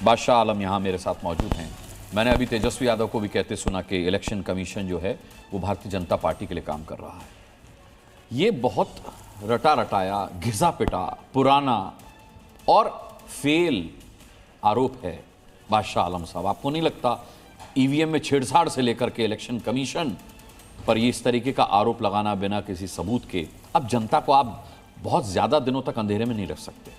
बादशाह आलम यहाँ मेरे साथ मौजूद हैं। मैंने अभी तेजस्वी यादव को भी कहते सुना कि इलेक्शन कमीशन जो है वो भारतीय जनता पार्टी के लिए काम कर रहा है। ये बहुत रटा रटाया, घिसा पिटा, पुराना और फेल आरोप है बादशाह आलम साहब। आपको नहीं लगता ईवीएम में छेड़छाड़ से लेकर के इलेक्शन कमीशन पर ये इस तरीके का आरोप लगाना बिना किसी सबूत के, अब जनता को आप बहुत ज़्यादा दिनों तक अंधेरे में नहीं रख सकते?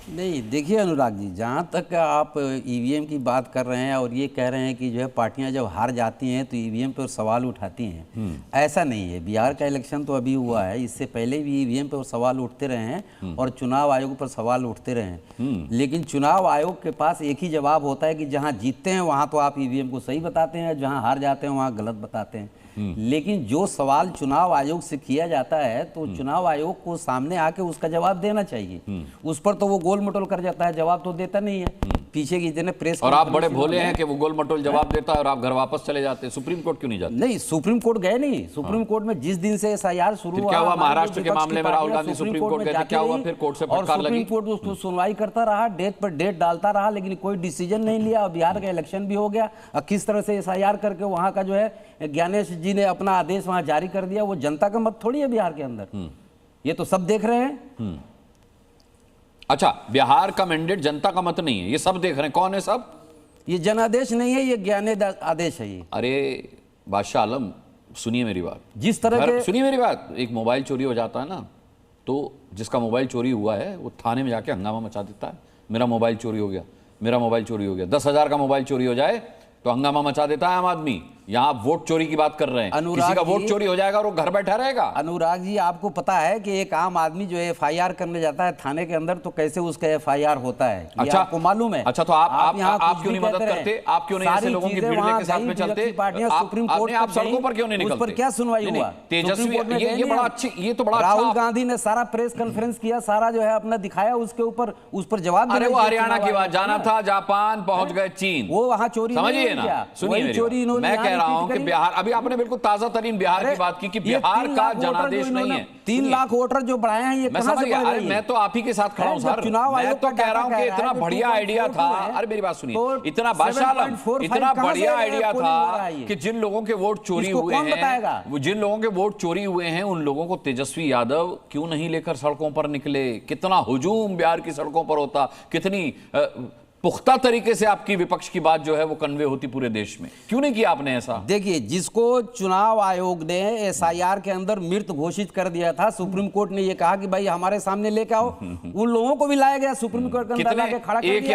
नहीं, देखिए अनुराग जी, जहाँ तक आप ईवीएम की बात कर रहे हैं और ये कह रहे हैं कि जो है पार्टियां जब हार जाती हैं तो ईवीएम पर सवाल उठाती हैं, ऐसा नहीं है। बिहार का इलेक्शन तो अभी हुआ है, इससे पहले भी ईवीएम पर सवाल उठते रहे हैं और चुनाव आयोग पर सवाल उठते रहे हैं। लेकिन चुनाव आयोग के पास एक ही जवाब होता है कि जहाँ जीतते हैं वहाँ तो आप ईवीएम को सही बताते हैं, जहाँ हार जाते हैं वहाँ गलत बताते हैं। लेकिन जो सवाल चुनाव आयोग से किया जाता है तो चुनाव आयोग को सामने आके उसका जवाब देना चाहिए। उस पर तो वो गोल मटोल कर जाता है, जवाब तो देता नहीं है। पीछे की इतने प्रेस और आप बड़े भोले हैं कि वो गोल मटोल जवाब देता है और आप घर वापस चले जाते हैं। सुप्रीम कोर्ट क्यों नहीं जाते? नहीं, सुप्रीम कोर्ट गए नहीं। सुप्रीम कोर्ट में जिस दिन से एसआईआर शुरू हुआ, क्या हुआ महाराष्ट्र के मामले में? राहुल गांधी सुप्रीम कोर्ट गए थे, क्या हुआ फिर? कोर्ट से फटकार लगी, सुप्रीम कोर्ट उसको सुनवाई करता रहा, डेट पर डेट डालता रहा, लेकिन कोई डिसीजन नहीं लिया। बिहार का इलेक्शन भी हो गया, किस तरह से एसआईआर करके वहां का जो है ज्ञानेश जी ने अपना आदेश वहां जारी कर दिया। वो जनता का मत थोड़ी है बिहार के अंदर, ये तो सब देख रहे हैं। अच्छा, बिहार का मैंडेट जनता का मत नहीं है, ये सब देख रहे हैं। कौन है सब? ये जनादेश नहीं है, ये ज्ञानेश आदेश है ये। अरे बादशाह आलम, सुनिए मेरी बात। जिस तरह के सुनिए मेरी बात, एक मोबाइल चोरी हो जाता है ना, तो जिसका मोबाइल चोरी हुआ है वो थाने में जाके हंगामा मचा देता है, मेरा मोबाइल चोरी हो गया, मेरा मोबाइल चोरी हो गया। 10,000 का मोबाइल चोरी हो जाए तो हंगामा मचा देता है आम आदमी। यहाँ आप वोट चोरी की बात कर रहे हैं, किसी का वोट चोरी हो जाएगा और वो घर बैठा रहेगा। अनुराग जी, आपको पता है कि एक आम आदमी जो एफआईआर करने जाता है थाने के अंदर तो कैसे उसका एफआईआर होता है? अच्छा, आपको मालूम है? अच्छा, तो आप क्यों नहीं मदद करते? आप क्यों नहीं ऐसे लोगों की भीड़ के साथ में चलते? सुप्रीम कोर्ट आप सड़कों पर क्यों नहीं निकलते? उस पर क्या सुनवाई हुआ? तेजस्वी, ये बड़ा अच्छी, ये तो बड़ा राहुल गांधी ने सारा प्रेस कॉन्फ्रेंस किया, सारा जो है अपना दिखाया, उसके ऊपर उस पर जवाब। अरे वो हरियाणा की बात, जाना था जापान, पहुंच गए चीन, वो वहां चोरी, समझिए ना। सुनिए चोरी, मैं कह रहा हूं कि बिहार, अभी आपने बिल्कुल ताजा तरीन बिहार की बात की कि बिहार का जनादेश नहीं है। 3 लाख वोटर जो बढ़ाए हैं, ये कहां से? अरे मैं तो आप ही के साथ खड़ा हूं सर। मैं तो कह रहा हूं कि इतना बढ़िया आइडिया था। अरे मेरी बात सुनिए, इतना बादशाह आलम, इतना बढ़िया आइडिया था कि जिन लोगों के वोट चोरी हुए हैं, जिन लोगों के वोट चोरी हुए हैं, उन लोगों को तेजस्वी यादव क्यों नहीं लेकर सड़कों पर निकले? कितना हुजूम बिहार की सड़कों पर होता, कितनी पुख्ता तरीके से आपकी विपक्ष की बात जो है वो कन्वे होती पूरे देश में। क्यों नहीं किया आपने ऐसा? देखिए, जिसको चुनाव आयोग ने एसआईआर के अंदर मृत घोषित कर दिया था, सुप्रीम कोर्ट ने ये कहा कि भाई हमारे सामने लेके आओ, उन लोगों को भी लाया गया सुप्रीम कोर्ट के अंदर, लाके खड़ा कर दिया। एक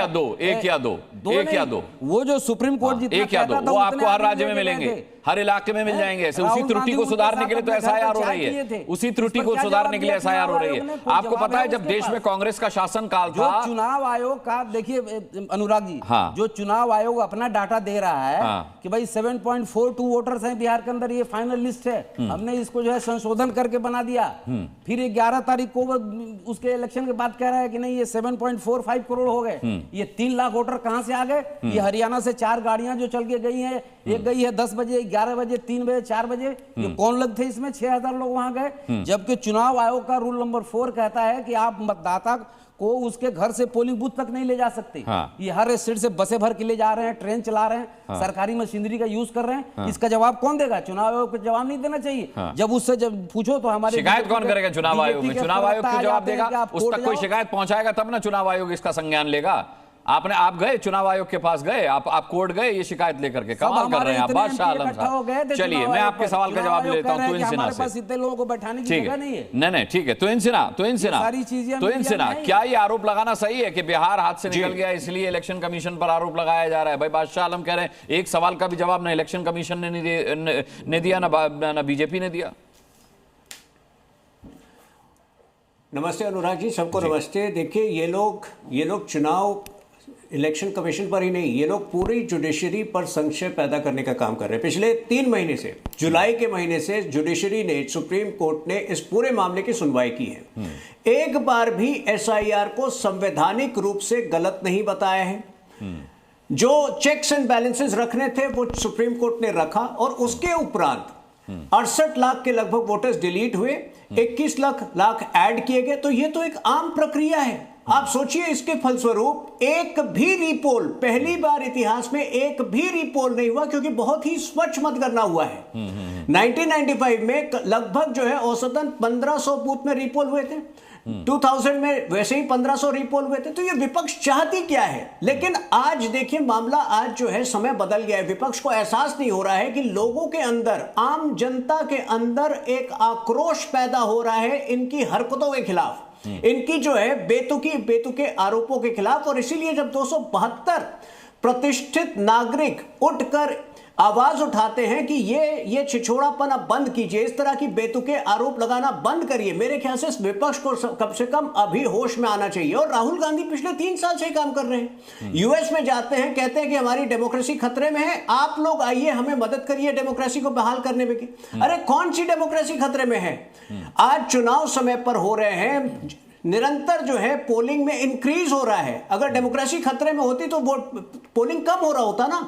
या दो वो जो सुप्रीम कोर्ट जितना कहता था, वो आपको हर राज्य में मिलेंगे, हर इलाके में मिल जाएंगे। उसी त्रुटि को सुधारने के लिए तो एसआईआर हो रही है, उसी त्रुटि को सुधारने के लिए एसआईआर हो रही है। आपको पता है जब देश में कांग्रेस का शासन काल था, चुनाव आयोग का, देखिए अनुराग जी, जो चुनाव आयोग अपना डाटा दे रहा है कि भाई 7.42 वोटर्स हैं बिहार के अंदर, ये फाइनल लिस्ट है, हमने इसको जो है संशोधन करके बना दिया। फिर 11 तारीख को उसके इलेक्शन के बाद कह रहा है कि नहीं ये 7.45 करोड़ हो गए। ये 3 लाख वोटर कहां से आ गए? ये हरियाणा से 4 गाड़ियां जो चल के गई हैं, एक गई है 10 बजे, 11 बजे, 3 बजे, 4 बजे। ये कौन लोग थे इसमें? 6,000 लोग वहां गए। जबकि चुनाव आयोग का रूल नंबर 4 कहता है कि आप मतदाता को उसके घर से पोलिंग बूथ तक नहीं ले जा सकते। ये हर स्टेट से बसें भर के ले जा रहे हैं, ट्रेन चला रहे हैं, सरकारी मशीनरी का यूज कर रहे हैं। इसका जवाब कौन देगा? चुनाव आयोग को जवाब नहीं देना चाहिए। जब उससे जब पूछो तो हमारे शिकायत कौन करेगा? चुनाव आयोग में। चुनाव आयोग क्यों जवाब देगा? उस तक कोई शिकायत पहुंचाएगा तब ना चुनाव आयोग इसका संज्ञान लेगा। आप गए चुनाव आयोग के पास, गए आप कोर्ट गए ये शिकायत लेकर के? कमाल कर रहे हैं आप बादशाह आलम साहब। चलिए मैं आपके सवाल का जवाब लेता हूं तुहिन सिन्हा से। इतने लोगों को बैठाने की जगह नहीं है। नहीं ठीक है, तुहिन सिन्हा, क्या ये आरोप लगाना सही है कि बिहार हाथ से निकल गया इसलिए इलेक्शन कमीशन पर आरोप लगाया जा रहा है? भाई बादशाह आलम कह रहे हैं एक सवाल का भी जवाब ना इलेक्शन कमीशन ने दिया, ना बीजेपी ने दिया। नमस्ते अनुराग जी, सबको नमस्ते। देखिए ये लोग चुनाव इलेक्शन कमीशन पर ही नहीं, ये लोग पूरी जुडिशरी पर संशय पैदा करने का काम कर रहे हैं। पिछले 3 महीने से, जुलाई के महीने से जुडिशरी ने, सुप्रीम कोर्ट ने इस पूरे मामले की सुनवाई की है। एक बार भी एसआईआर को संवैधानिक रूप से गलत नहीं बताया है। जो चेक्स एंड बैलेंसेस रखने थे वो सुप्रीम कोर्ट ने रखा और उसके उपरांत 68 लाख के लगभग वोटर्स डिलीट हुए, 21 लाख ऐड किए गए। तो ये तो एक आम प्रक्रिया है। आप सोचिए इसके फलस्वरूप एक भी रीपोल, पहली बार इतिहास में एक भी रीपोल नहीं हुआ, क्योंकि बहुत ही स्वच्छ मतगणना हुआ है। 1995 में लगभग जो है औसतन 1500 बूथ में रीपोल हुए थे, 2000 में वैसे ही 1500 रीपोल हुए थे। तो ये विपक्ष चाहती क्या है? लेकिन आज देखिए मामला, आज जो है समय बदल गया है। विपक्ष को एहसास नहीं हो रहा है कि लोगों के अंदर, आम जनता के अंदर एक आक्रोश पैदा हो रहा है इनकी हरकतों के खिलाफ, इनकी जो है बेतुके आरोपों के खिलाफ। और इसीलिए जब 272 प्रतिष्ठित नागरिक उठकर आवाज उठाते हैं कि ये छिछोड़ापन अब बंद कीजिए, इस तरह की बेतुके आरोप लगाना बंद करिए, मेरे ख्याल से इस विपक्ष को कम से कम अभी होश में आना चाहिए। और राहुल गांधी पिछले 3 साल से ही काम कर रहे हैं। यूएस में जाते हैं, कहते हैं कि हमारी डेमोक्रेसी खतरे में है, आप लोग आइए हमें मदद करिए डेमोक्रेसी को बहाल करने में। अरे कौन सी डेमोक्रेसी खतरे में है? आज चुनाव समय पर हो रहे हैं, निरंतर जो है पोलिंग में इंक्रीज हो रहा है। अगर डेमोक्रेसी खतरे में होती तो वोट पोलिंग कम हो रहा होता ना।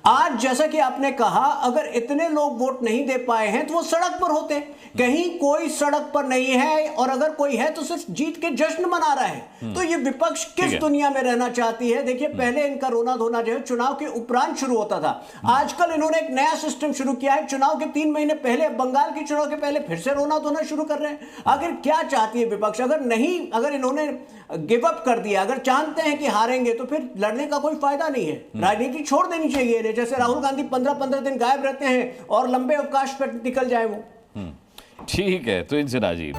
आज जैसा कि आपने कहा, अगर इतने लोग वोट नहीं दे पाए हैं तो वो सड़क पर होते। कहीं कोई सड़क पर नहीं है, और अगर कोई है तो सिर्फ जीत के जश्न मना रहा है। तो ये विपक्ष किस दुनिया में रहना चाहती है? देखिए पहले इनका रोना धोना जो है चुनाव के उपरांत शुरू होता था। आजकल इन्होंने एक नया सिस्टम शुरू किया है, चुनाव के 3 महीने पहले, बंगाल के चुनाव के पहले फिर से रोना धोना शुरू कर रहे हैं। आखिर क्या चाहती है विपक्ष? अगर इन्होंने गिव अप कर दिया, अगर जानते हैं कि हारेंगे, तो फिर लड़ने का कोई फायदा नहीं है। राजनीति छोड़ देनी चाहिए। जैसे राहुल गांधी 15-15 दिन गायब रहते हैं और लंबे अवकाश पर निकल जाए वो। ठीक है, तो इनसे राजीव